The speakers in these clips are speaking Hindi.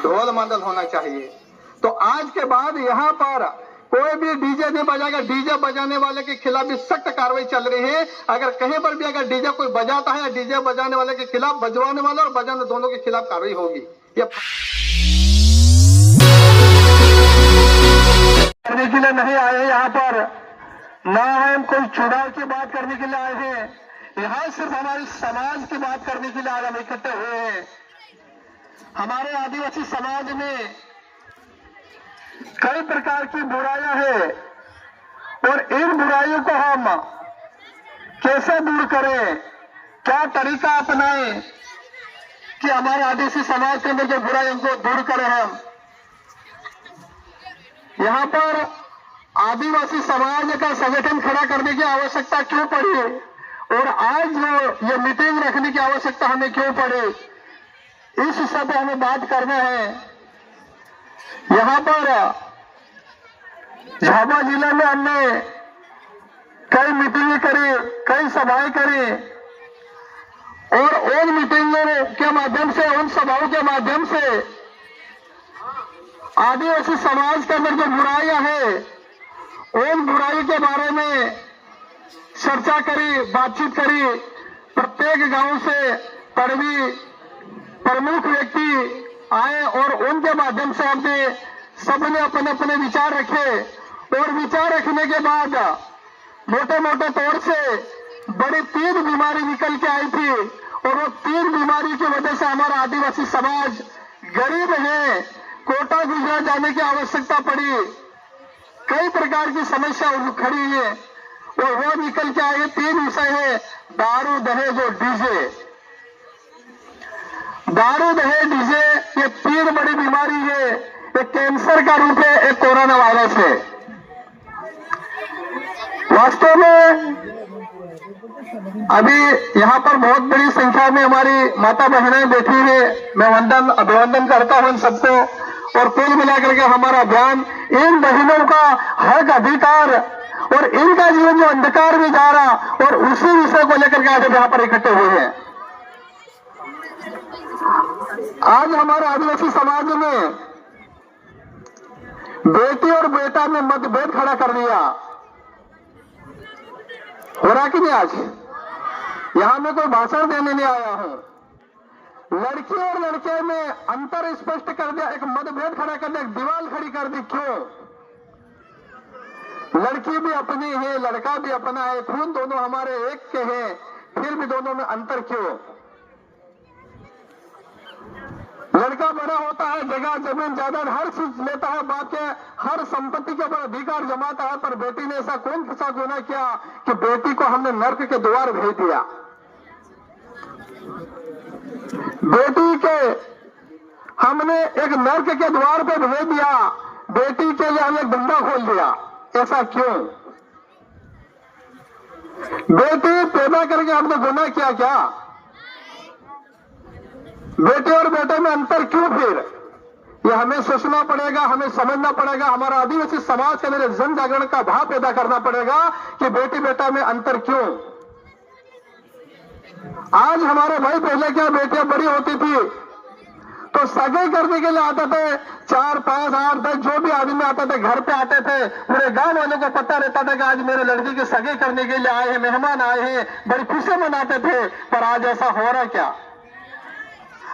ढोल मंडल होना चाहिए। तो आज के बाद यहाँ पर कोई भी डीजे नहीं बजाएगा। डीजे बजाने वाले के खिलाफ भी सख्त कार्रवाई चल रही है। अगर कहीं पर भी अगर डीजे कोई बजाता है या डीजे बजाने वाले के खिलाफ, बजवाने वाले और बजाने दोनों के खिलाफ कार्रवाई होगी। ये करने के लिए नहीं आए यहाँ पर, ना हम कोई चुनाव की बात करने के लिए आए हैं। यहाँ सिर्फ हमारे समाज की बात करने के लिए आज हम इकट्ठे हुए हैं। हमारे आदिवासी समाज में कई प्रकार की बुराइयां हैं और इन बुराइयों को हम कैसे दूर करें, क्या तरीका अपनाएं कि हमारे आदिवासी समाज के अंदर जो बुराई उनको दूर करें। हम यहाँ पर आदिवासी समाज का संगठन खड़ा करने की आवश्यकता क्यों पड़ी और आज जो ये मीटिंग रखने की आवश्यकता हमें क्यों पड़ी, इस विषय पर हमें बात करना है। यहाँ पर झाबुआ जिले में हमने कई मीटिंगें करी, कई सभाएं करी और उन मीटिंगों के माध्यम से, उन सभाओं के माध्यम से आदिवासी समाज के अंदर जो बुराइयां हैं उन बुराई के बारे में चर्चा करी, बातचीत करी। प्रत्येक गांव से प्रमुख व्यक्ति आए और उनके माध्यम से हमने सबने अपने अपने विचार रखे और विचार रखने के बाद मोटे मोटे तौर से बड़ी 3 बीमारी निकल के आई थी और वो 3 बीमारी की वजह से हमारा आदिवासी समाज गरीब है, कोटा गुजरा जाने की आवश्यकता पड़ी, कई प्रकार की समस्या खड़ी है और वो निकल के आए 3 विषय है। दारू, दहेज और डीजे। दारू, दहेज, डीजे ये 3 बड़ी बीमारी है। एक कैंसर का रूप है, एक कोरोना वायरस है। वास्तव में अभी यहाँ पर बहुत बड़ी संख्या में हमारी माता बहनें बैठी है। मैं अभिवंदन करता हूं इन सबको और कुल मिलाकर के हमारा अभियान इन बहनों का हक, अधिकार और इनका जीवन जो अंधकार में जा रहा और उसी विषय को लेकर के आज यहाँ पर इकट्ठे हुए हैं। आज हमारे आदिवासी समाज में बेटी और बेटा में मतभेद खड़ा कर दिया। हो रहा कि नहीं? आज यहां मैं कोई भाषण देने नहीं आया हूं। लड़की और लड़के में अंतर स्पष्ट कर दिया, एक मतभेद खड़ा कर दिया, एक दीवार खड़ी कर दी। क्यों? लड़की भी अपनी है, लड़का भी अपना है, खून दोनों हमारे एक के हैं, फिर भी दोनों में अंतर क्यों? लड़का बड़ा होता है, जगह जमीन जायदाद हर चीज लेता है, बात है हर संपत्ति के ऊपर अधिकार जमाता है, पर बेटी ने ऐसा कौन सा गुनाह किया कि बेटी को हमने नर्क के द्वार भेज दिया? बेटी के हमने एक नर्क के द्वार पे भेज दिया, बेटी के लिए हमने धंधा खोल दिया। ऐसा क्यों? बेटी पैदा करके हमने गुनाह किया क्या? बेटे और बेटे में अंतर क्यों? फिर ये हमें सोचना पड़ेगा, हमें समझना पड़ेगा। हमारा आदिवासी समाज के अंदर जन जागरण का भाव पैदा करना पड़ेगा कि बेटी बेटा में अंतर क्यों। आज हमारे भाई पहले क्या बेटियां बड़ी होती थी तो सगाई करने के लिए आते थे, 4, 5, 8, 10 जो भी आदमी आते थे घर पे आते थे, पूरे गांव वालों को पता रहता था कि आज मेरे लड़की की सगाई करने के लिए आए हैं, मेहमान आए हैं, बड़ी खुशी मनाते थे। पर आज ऐसा हो रहा क्या?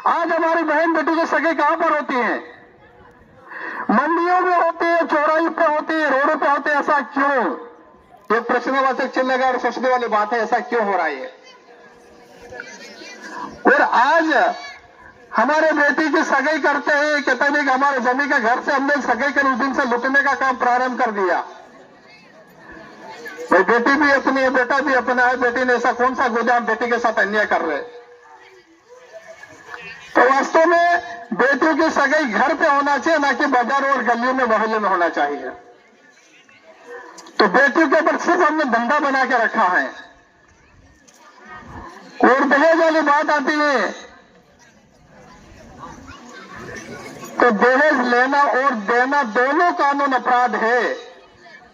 आज हमारी बहन बेटी की सगाई कहां पर होती है? मंडियों में होती है, चौराहे पे होती है, रोडों पे होती है। ऐसा क्यों? ये प्रश्नवाचक चिन्ह लगा और सोचने वाली बात है, ऐसा क्यों हो रहा है? और आज हमारे बेटी की सगाई करते हैं, कहते हैं कि हमारे जमीन का घर से हमने सगाई कर उस दिन से लुटने का काम प्रारंभ कर दिया। भाई बेटी भी अपनी है, बेटा भी अपना है, बेटी ने ऐसा कौन सा गोदाम बेटी के साथ अन्याय कर रहे? तो वास्तव में बेटी की सगाई घर पे होना चाहिए, ना कि बाजारों और गलियों में, मोहल्ले में होना चाहिए। तो बेटी के ऊपर सिर्फ हमने धंधा बना के रखा है। और दहेज वाली बात आती है तो दहेज लेना और देना दोनों कानून अपराध है।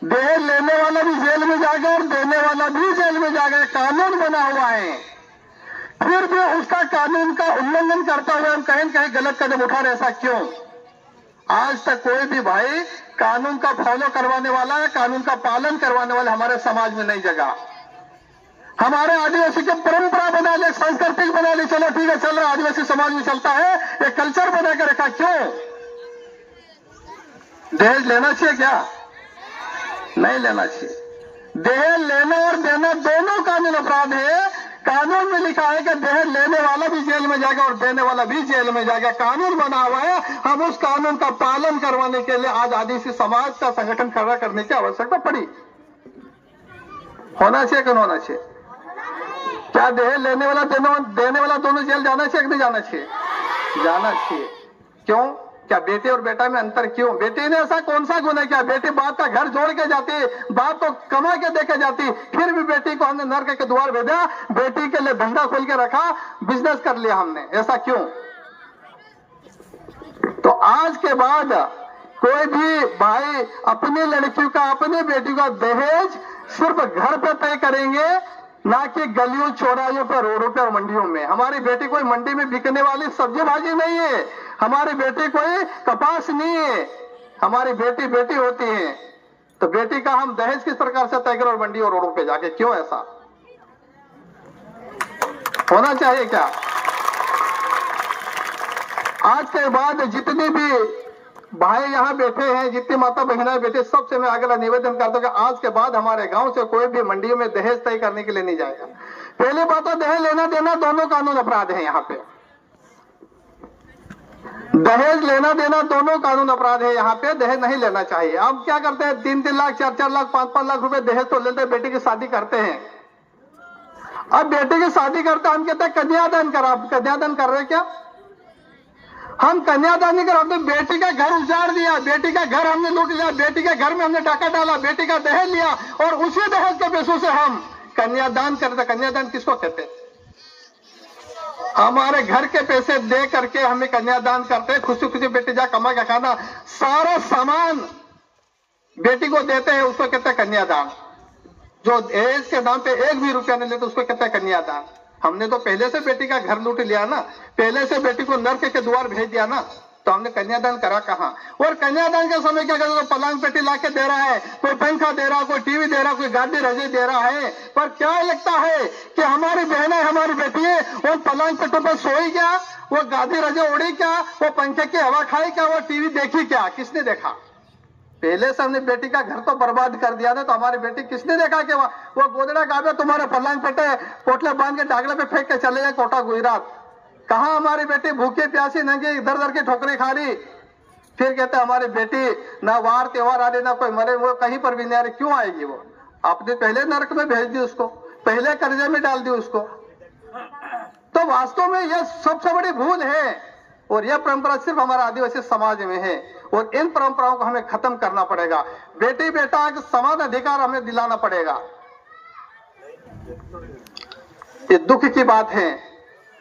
दहेज लेने वाला भी जेल में जाएगा और देने वाला भी जेल में जाएगा। कानून बना हुआ है फिर भी उसका कानून का उल्लंघन करता हुआ हम कहीं कहीं गलत कदम उठा रहे। ऐसा क्यों? आज तक कोई भी भाई कानून का फॉलो करवाने वाला है, कानून का पालन करवाने वाला हमारे समाज में नहीं जगा। हमारे आदिवासी की परंपरा बना ले, संस्कृति बना ले, चलो ठीक है चल रहा, आदिवासी समाज में चलता है, ये कल्चर बना के रखा। क्यों? दहेज लेना चाहिए क्या? नहीं लेना चाहिए। दहेज लेना और देना दोनों कानून अपराध है। कानून में लिखा है कि दहेज लेने वाला भी जेल में जाएगा और देने वाला भी जेल में जाएगा। कानून बना हुआ है, हम उस कानून का पालन करवाने के लिए आज आदिवासी समाज का संगठन खड़ा करने की आवश्यकता पड़ी। होना चाहिए कि नहीं होना चाहिए? क्या दहेज लेने वाला देने वाला दोनों जेल जाना चाहिए कि नहीं जाना चाहिए? जाना चाहिए। क्यों? क्या बेटे और बेटा में अंतर क्यों? बेटे ने ऐसा कौन सा गुण है? क्या बेटी बाप का घर जोड़ के जाती, बाप को कमा के देके जाती, फिर भी बेटी को हमने नर्क के द्वार भेजा, बेटी के लिए धंधा खोल के रखा, बिजनेस कर लिया हमने। ऐसा क्यों? तो आज के बाद कोई भी भाई अपनी लड़कियों का, अपनी बेटी का दहेज सिर्फ घर पे तय करेंगे, ना कि गलियों चौराहों पर, रोडों पर और मंडियों में। हमारी बेटी कोई मंडी में बिकने वाली सब्जी भाजी नहीं है, हमारी बेटी कोई कपास नहीं है, हमारी बेटी बेटी होती है। तो बेटी का हम दहेज किस प्रकार से तय करें और मंडी और रोडों पे जाके? क्यों? ऐसा होना चाहिए क्या? आज के बाद जितने भी भाई यहाँ बैठे हैं, जितनी माता बहना बैठे, सबसे मैं अगला निवेदन करता हूँ कि आज के बाद हमारे गांव से कोई भी मंडियों में दहेज तय करने के लिए नहीं जाएगा। पहली बात तो दहेज लेना देना दोनों कानून अपराध है। यहाँ पे दहेज लेना देना दोनों कानून अपराध है। यहाँ पे दहेज नहीं लेना चाहिए। अब क्या करते हैं? 3-3 लाख, 4-4 लाख, 5-5 लाख रुपए दहेज तो लेते हैं, बेटी की शादी करते हैं। अब बेटी की शादी करते हम कहते हैं कन्यादान करा। कन्यादान कर रहे क्या? हम कन्यादान नहीं कर, हमने बेटी का घर उजाड़ दिया, बेटी का घर हमने लूट लिया, बेटी के घर में हमने डाका डाला, बेटी का दहेज लिया और उसी दहेज के पैसों से हम कन्यादान करते। कन्यादान किसको कहते? हमारे घर के पैसे दे करके हमें कन्यादान करते, खुशी खुशी बेटी जा कमा के खाना, सारा सामान बेटी को देते हैं, उसको कहते हैं कन्यादान। जो दहेज के नाम पे 1 भी रुपया नहीं लेते उसको कहते हैं कन्यादान। हमने तो पहले से बेटी का घर लूट लिया ना, पहले से बेटी को नर्क के द्वार भेज दिया ना, तो हमने कन्यादान करा कहां? और कन्यादान के समय क्या करते? तो पलंग पेटी लाके दे रहा है, कोई पंखा दे रहा, कोई टीवी दे रहा, कोई गाड़ी रजे दे रहा है। पर क्या लगता है कि हमारी बहनें, हमारी बेटी है, वो पलंग पेटों पर सोई क्या, वो गाड़ी रजे उड़ी क्या, वो पंखे की हवा खाई क्या, वो टीवी देखी क्या? किसने देखा? पहले से हमने बेटी का घर तो बर्बाद कर दिया था, तो हमारी बेटी किसने देखा कि वो गोदड़ा गावे तुम्हारे पलंग पेटे पोटले बांध के डागले पे फेंक के चले गए कोटा गुजरात। कहां हमारी बेटी भूखे प्यासी नंगी इधर उधर की ठोकरें खा रही, फिर कहते हमारी बेटी ना वार त्योहार आ रही, ना कोई मरे, वो कहीं पर भी नहीं आ रही। क्यों आएगी? वो आपने पहले नरक में भेज दी उसको, पहले कर्जे में डाल दी उसको। तो वास्तव में यह सबसे बड़ी भूल है और यह परंपरा सिर्फ हमारा आदिवासी समाज में है और इन परंपराओं को हमें खत्म करना पड़ेगा। बेटी बेटा का समान अधिकार हमें दिलाना पड़ेगा। ये दुख की बात है।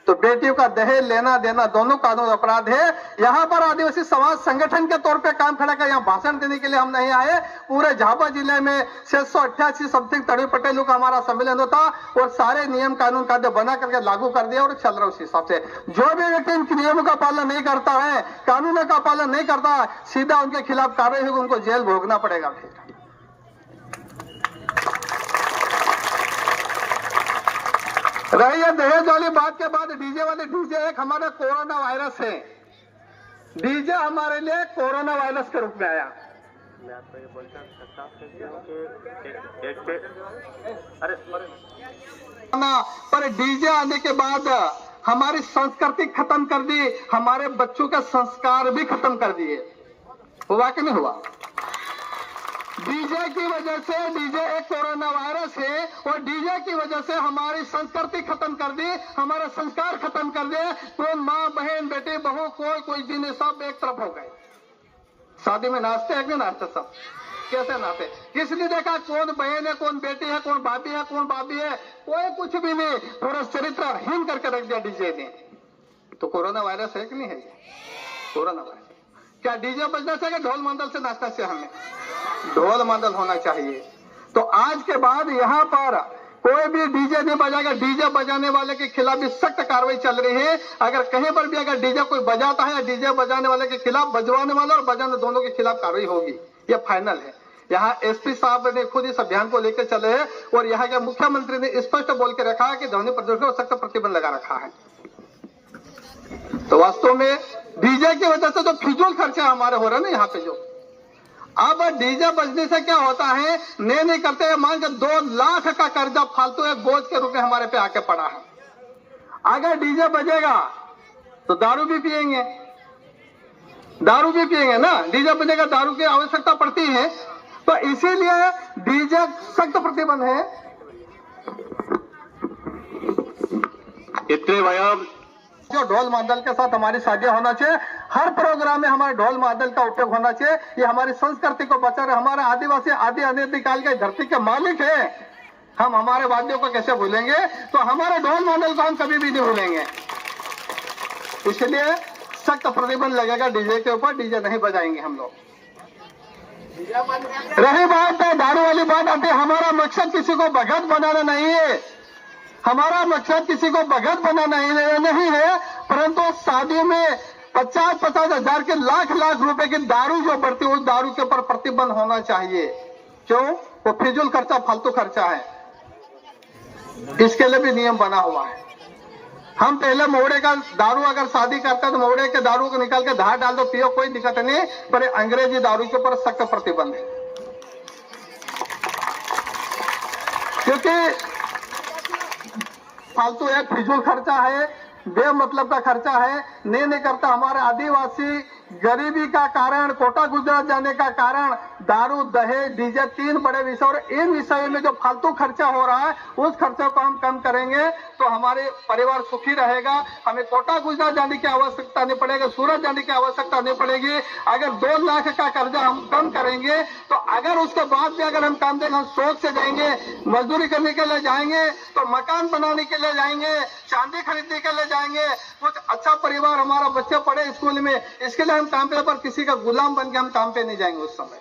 तो बेटियों का दहेज लेना देना दोनों कानून अपराध है। यहाँ पर आदिवासी समाज संगठन के तौर पे काम खड़ा कर, यहाँ भाषण देने के लिए हम नहीं आए। पूरे झाबा जिले में 688 समथिंग तड़वी पटेलों का हमारा सम्मेलन होता और सारे नियम कानून कायदे बना करके लागू कर दिया और चल रहा उस हिसाब से। जो भी व्यक्ति इन नियमों का पालन नहीं करता है, कानूनों का पालन नहीं करता, सीधा उनके खिलाफ कार्रवाई होगी, उनको जेल भोगना पड़ेगा। फिर रही है दहेज वाली बात के बाद डीजे वाले, डीजे एक हमारा कोरोना वायरस है। डीजे हमारे लिए कोरोना वायरस के रूप में आया। पर डीजे आने के बाद हमारी संस्कृति खत्म कर दी, हमारे बच्चों के संस्कार भी खत्म कर दिए। हुआ कि नहीं हुआ? डीजे की वजह से, डीजे एक कोरोना वायरस है और डीजे की वजह से हमारी संस्कृति खत्म कर दी, हमारे संस्कार खत्म कर दिए। तो माँ बहन बेटे बहू कोई भी नहीं, सब एक तरफ हो गए। शादी में नाचते हैं कि नाचते? सब कैसे नाचते? किसने देखा कौन बहन है, कौन बेटी है, कौन भाभी है, कौन भाभी है? कोई कुछ भी नहीं। पूरा चरित्रहीन करके रख दिया डीजे ने। तो कोरोना वायरस है कि नहीं है? Corona virus. क्या डीजे बजना चाहिए, ढोल मंडल से नाचना चाहिए? हमें ढोल मंडल होना चाहिए। तो आज के बाद यहाँ पर कोई भी डीजे नहीं बजाएगा। डीजे बजाने वाले के खिलाफ भी सख्त कार्रवाई चल रही है। अगर कहीं पर भी अगर डीजे कोई बजाता है, डीजे बजाने वाले के खिलाफ, बजवाने वाला और बजाने दोनों के खिलाफ कार्रवाई होगी, ये फाइनल है। यहाँ एसपी साहब ने खुद इस अभियान को लेकर चले हैं और यहाँ के मुख्यमंत्री ने स्पष्ट बोल के रखा है कि ध्वनि प्रदूषण पर सख्त प्रतिबंध लगा रखा है। तो वास्तव में डीजे की वजह से तो फिजूल खर्चे हमारे हो रहे हैं ना यहाँ पे। जो अब डीजे बजने से क्या होता है, नहीं करते हैं, मान के 2 लाख का कर्जा फालतू एक बोझ के रूप में हमारे पे आके पड़ा है। अगर डीजे बजेगा तो दारू भी पिएंगे ना, डीजे बजेगा, दारू की आवश्यकता पड़ती है। तो इसीलिए डीजे सख्त प्रतिबंध है। इतने वयम जो ढोल मादल के साथ हमारी शादियां होना चाहिए, हर प्रोग्राम में हमारे ढोल मादल का उपयोग होना चाहिए। ये हमारी संस्कृति को बचा रहे। हमारा आदिवासी आदि अनादिकाल के धरती के मालिक है। हम हमारे वाद्यों को कैसे भूलेंगे? तो हमारे ढोल मादल को हम कभी भी नहीं भूलेंगे। इसलिए सख्त प्रतिबंध लगेगा डीजे के ऊपर। डीजे नहीं बजाएंगे हम लोग। रही बात है दारू वाली बात आती है, हमारा मकसद किसी को भगत बनाना नहीं है। हमारा मकसद किसी को भगत बनाना नहीं है, परंतु शादी में 50-50 हजार के लाख रुपए की दारू जो बढ़ती है, उस दारू के ऊपर प्रतिबंध होना चाहिए। क्यों? वो फिजूल खर्चा, फालतू खर्चा है। इसके लिए भी नियम बना हुआ है। हम पहले मोहड़े का दारू अगर शादी करते हैं तो मोहड़े के दारू को निकाल के धार डाल दो, पियो, कोई दिक्कत नहीं, पर अंग्रेजी दारू के ऊपर सख्त प्रतिबंध है। क्योंकि फालतू है, फिजूल खर्चा है, बेमतलब का खर्चा है। नहीं करता। हमारे आदिवासी गरीबी का कारण, कोटा गुजरात जाने का कारण दारू, दहेज, डीजे, 3 बड़े विषय, और इन विषयों में जो फालतू खर्चा हो रहा है उस खर्चे को हम कम करेंगे तो हमारे परिवार सुखी रहेगा। हमें कोटा गुजरात जाने की आवश्यकता नहीं पड़ेगी, सूरत जाने की आवश्यकता नहीं पड़ेगी। अगर 2 लाख का कर्जा हम कम करेंगे तो अगर उसके बाद भी अगर हम काम देंगे, हम शौक से जाएंगे, मजदूरी करने के लिए जाएंगे, तो मकान बनाने के लिए जाएंगे, चांदी खरीदने के लिए जाएंगे, कुछ अच्छा परिवार, हमारा बच्चे पढ़े स्कूल में, इसके लिए हम काम पे, पर किसी का गुलाम बन के हम काम पे नहीं जाएंगे उस समय।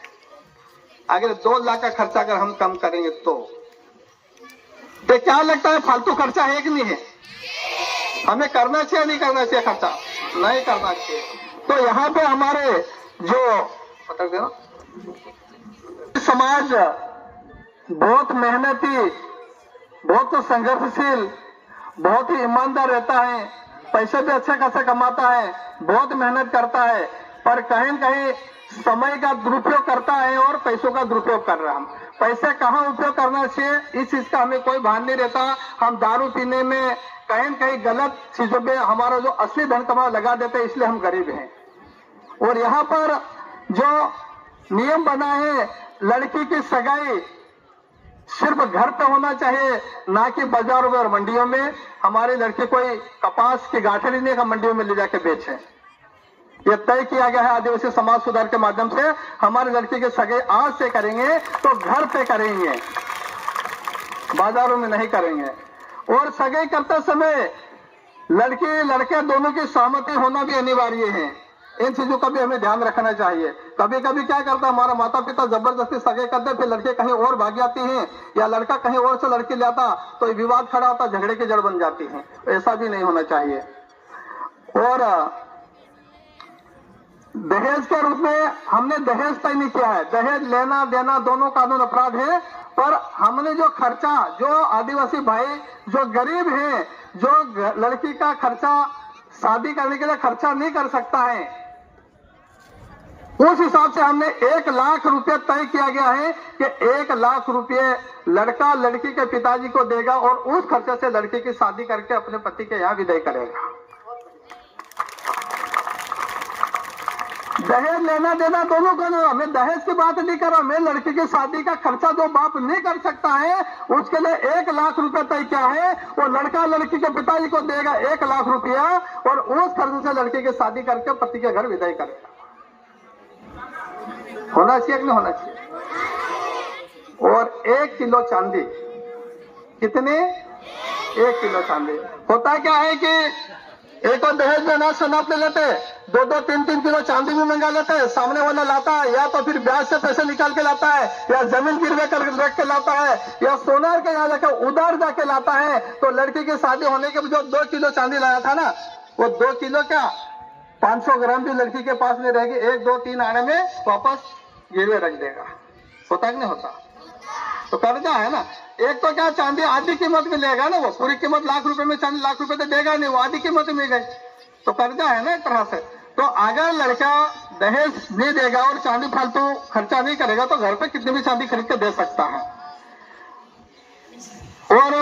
अगर 2 लाख का खर्चा अगर हम कम करेंगे तो क्या लगता है, फालतू खर्चा है कि नहीं है? हमें करना चाहिए नहीं करना चाहिए? खर्चा नहीं करना चाहिए। तो यहाँ पे हमारे जो पता देना समाज बहुत मेहनती, बहुत संघर्षशील, बहुत ही ईमानदार रहता है, पैसे भी अच्छे खासे कमाता है, बहुत मेहनत करता है, पर कहीं न कहीं समय का दुरुपयोग करता है और पैसों का दुरुपयोग कर रहा है। हम पैसे कहाँ उपयोग करना चाहिए, इस चीज का हमें कोई भान नहीं रहता। हम दारू पीने में, कहीं न कहीं गलत चीजों पे हमारा जो असली धन कमा लगा देते हैं, इसलिए हम गरीब हैं। और यहाँ पर जो नियम बना है, लड़की की सगाई सिर्फ घर पे होना चाहिए, ना कि बाजारों में और मंडियों में। हमारी लड़की कोई कपास की गांठें लेने का मंडियों में ले जाके बेचे, ये तय किया गया है आदिवासी समाज सुधार के माध्यम से। हमारी लड़की के सगाई आज से करेंगे तो घर पे करेंगे, बाजारों में नहीं करेंगे। और सगाई करते समय लड़की लड़के दोनों की सहमति होना भी अनिवार्य है। इन चीजों का भी हमें ध्यान रखना चाहिए। कभी कभी क्या करता है, हमारा माता पिता जबरदस्ती सगाई करते, फिर लड़के कहीं और भाग जाती हैं, या लड़का कहीं और से लड़की लाता, तो विवाद खड़ा होता, झगड़े की जड़ बन जाती है। ऐसा भी नहीं होना चाहिए। और दहेज के रूप में हमने दहेज तय नहीं किया है। दहेज लेना देना दोनों कानून अपराध है, पर हमने जो खर्चा, जो आदिवासी भाई जो गरीब है, जो लड़की का खर्चा शादी करने के लिए खर्चा नहीं कर सकता है, उस हिसाब से हमने 1 लाख रुपए तय किया गया है कि 1 लाख रुपए लड़का लड़की के पिताजी को देगा और उस खर्चे से लड़की की शादी करके अपने पति के यहाँ विदाई करेगा। दहेज लेना देना दोनों को नहीं, मैं दहेज की बात नहीं कर रहा, मैं लड़की की शादी का खर्चा जो बाप नहीं कर सकता है उसके लिए 1 लाख रुपए तय किया है। वो लड़का लड़की के पिताजी को देगा 1 लाख रुपया और उस खर्च से लड़की की शादी करके पति के घर विदाई करेगा। होना चाहिए कि नहीं होना चाहिए? और 1 किलो चांदी, कितने? 1 किलो चांदी। होता क्या है कि एक और दहेज में अनाज से नाप ले लेते, 2-2, 3-3 किलो चांदी भी मंगा लेते हैं। सामने वाला लाता है या तो फिर ब्याज से पैसे निकाल के लाता है, या जमीन गिरवे कर रख के लाता है, या सोनार के यहाँ जाकर उधार जाके लाता है। तो लड़की की शादी होने के जो 2 किलो चांदी लाया था ना, वो 2 किलो क्या 500 ग्राम भी लड़की के पास में रहेगी, 1, 2, 3 आने में वापस गिरवे रख देगा। होता कि नहीं होता? तो कर्जा है ना। एक तो क्या चांदी आधी कीमत में लेगा ना, वो पूरी कीमत लाख रुपए में चांदी लाख रुपए तो देगा नहीं, वो आधी कीमत में गई, तो कर्जा है ना एक तरह से। तो अगर लड़का दहेज नहीं देगा और चांदी फालतू खर्चा नहीं करेगा तो घर पे कितनी भी चांदी खरीद के दे सकता है। और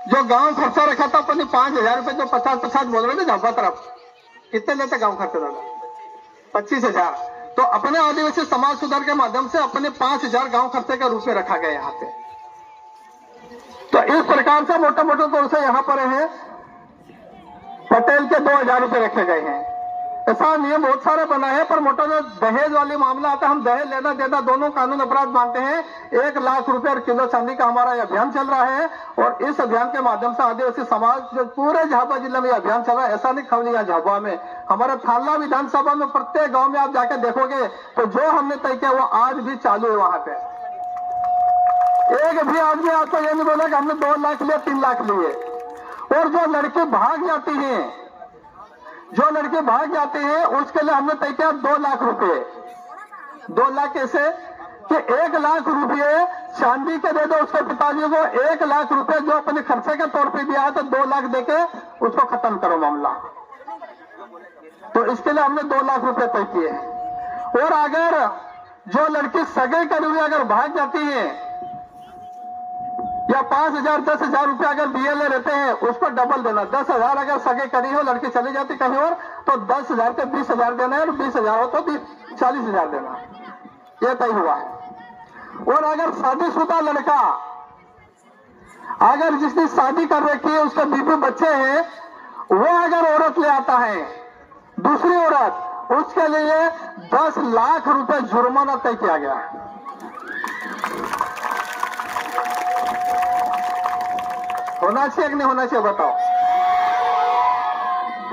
जो गांव खर्चा रखा था अपने 5,000 रुपए, जो 50-50 बोल रहे थे झापा तरफ, कितने लेते गांव खर्चे दादा? 25,000। तो अपने आदिवासी समाज सुधार के माध्यम से अपने 5,000 गांव खर्चे के रूप में रखा गया यहाँ पे। तो इस प्रकार से मोटे मोटे तौर से यहाँ पर है पटेल के 2,000 रुपए रखे गए हैं। ऐसा नियम बहुत सारे बना है, पर मोटा जो दहेज वाली मामला आता है, हम दहेज लेना देना दोनों कानून अपराध मानते हैं। 1 लाख रुपए और किलो चांदी का हमारा अभियान चल रहा है, और इस अभियान के माध्यम से आदिवासी समाज जो पूरे झाबुआ जिले में अभियान चल रहा है। ऐसा नहीं खाली यहाँ झाबुआ में, हमारे थाना विधानसभा में प्रत्येक गांव में आप जाकर देखोगे तो जो हमने तय किया वो आज भी चालू है। वहां पे एक भी आदमी आपको ये नहीं बोला कि हमने 2 लाख लिए 3 लाख लिए। और जो लड़के भाग जाती हैं, उसके लिए हमने तय किया 2 लाख रुपए। 2 लाख कैसे कि 1 लाख रुपए चांदी के दे दो उसके पिताजी को, 1 लाख रुपए जो अपने खर्चे के तौर पे दिया है तो 2 लाख देके उसको खत्म करो मामला। तो इसके लिए हमने 2 लाख रुपए तय किए। और अगर जो लड़की सगाई करी हुई अगर भाग जाती है या 5,000 10,000 रुपए अगर दिए ले रहते हैं, उसको डबल देना। 10,000 अगर सगे करी हो, लड़की चली जाती कहीं और, तो 10,000 के 20,000 देना है, और 20,000 हो तो 40,000 देना। यह तय हुआ है। और अगर शादीशुदा लड़का, अगर जिसने शादी कर रखी है, उसके बीवी बच्चे हैं, वो अगर औरत ले आता है दूसरी औरत, उसके लिए 10 लाख रुपए जुर्माना तय किया गया है। होना चाहिए कि नहीं होना चाहिए बताओ?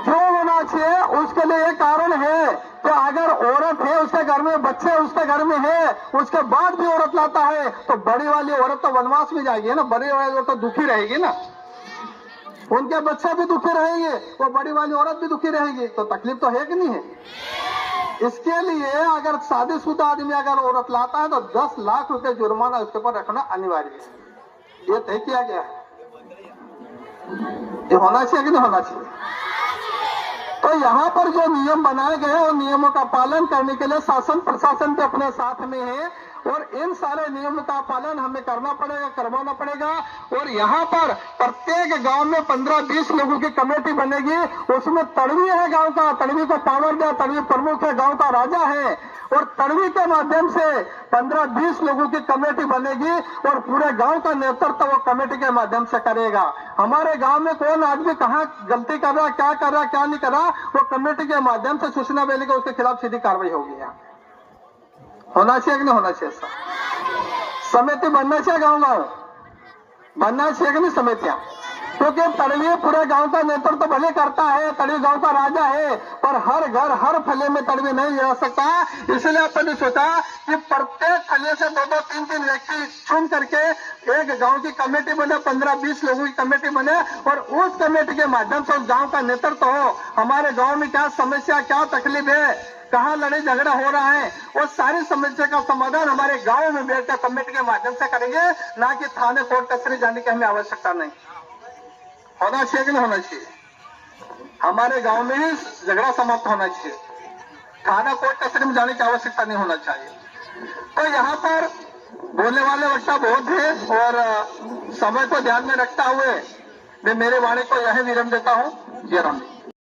क्यों होना चाहिए? उसके लिए एक कारण है कि अगर औरत है, उसके घर में बच्चे उसके घर में है, उसके बाद भी औरत लाता है, तो बड़ी वाली औरत तो वनवास में जाएगी ना, बड़ी वाली औरत तो दुखी रहेगी ना, उनके बच्चे भी दुखी रहेंगे, वो बड़ी वाली औरत भी दुखी रहेगी, तो तकलीफ तो है कि नहीं है? इसके लिए अगर शादीशुदा आदमी अगर औरत लाता है तो 10 लाख रुपए जुर्माना उसके ऊपर रखना अनिवार्य है। ये तय किया गया है। ये होना चाहिए कि नहीं होना चाहिए? तो यहाँ पर जो नियम बनाए गए हैं, उन नियमों का पालन करने के लिए शासन प्रशासन भी अपने साथ में है, और इन सारे नियमों का पालन हमें करना पड़ेगा, करवाना पड़ेगा। और यहाँ पर प्रत्येक गांव में 15-20 लोगों की कमेटी बनेगी। उसमें तड़वी है गांव का, तड़वी को पावर दिया, तड़वी प्रमुख है, गांव का राजा है, और तड़वी के माध्यम से 15-20 लोगों की कमेटी बनेगी, और पूरे गांव का नेतृत्व वो कमेटी के माध्यम से करेगा। हमारे गांव में कौन आदमी कहाँ गलती कर रहा, क्या कर रहा, क्या नहीं कर रहा, वो कमेटी के माध्यम से सूचना मिलेगी, उसके खिलाफ सीधी कार्रवाई होगी। होना चाहिए कि नहीं होना चाहिए? समिति बनना चाहिए, गांव बनना चाहिए कि नहीं समितियां? क्योंकि तड़वी पूरे गांव का नेतृत्व तो भले करता है, तड़वी गांव का राजा है, पर हर घर हर फले में तड़वी नहीं जा सकता। इसलिए आपने सोचा कि प्रत्येक फले से 2-2, 3-3 व्यक्ति चुन करके एक गांव की कमेटी बने, 15-20 लोगों की कमेटी बने, और उस कमेटी के माध्यम से उस गांव का नेतृत्व हो। हमारे गांव में क्या समस्या, क्या तकलीफ है, कहाँ लड़ाई झगड़ा हो रहा है, वो सारी समस्या का समाधान हमारे गांव में बैठकर कमेटी के माध्यम से करेंगे, ना कि थाने कोर्ट कचहरी जाने की हमें आवश्यकता नहीं। होना चाहिए कि नहीं होना चाहिए? हमारे गांव में ही झगड़ा समाप्त होना चाहिए, थाना कोर्ट कचहरी में जाने की आवश्यकता नहीं होना चाहिए। तो यहाँ पर बोलने वाले वक्ता बहुत है, और समय को ध्यान में रखता हुए मैं मेरे वाणी को यही विराम देता हूँ। जय राम।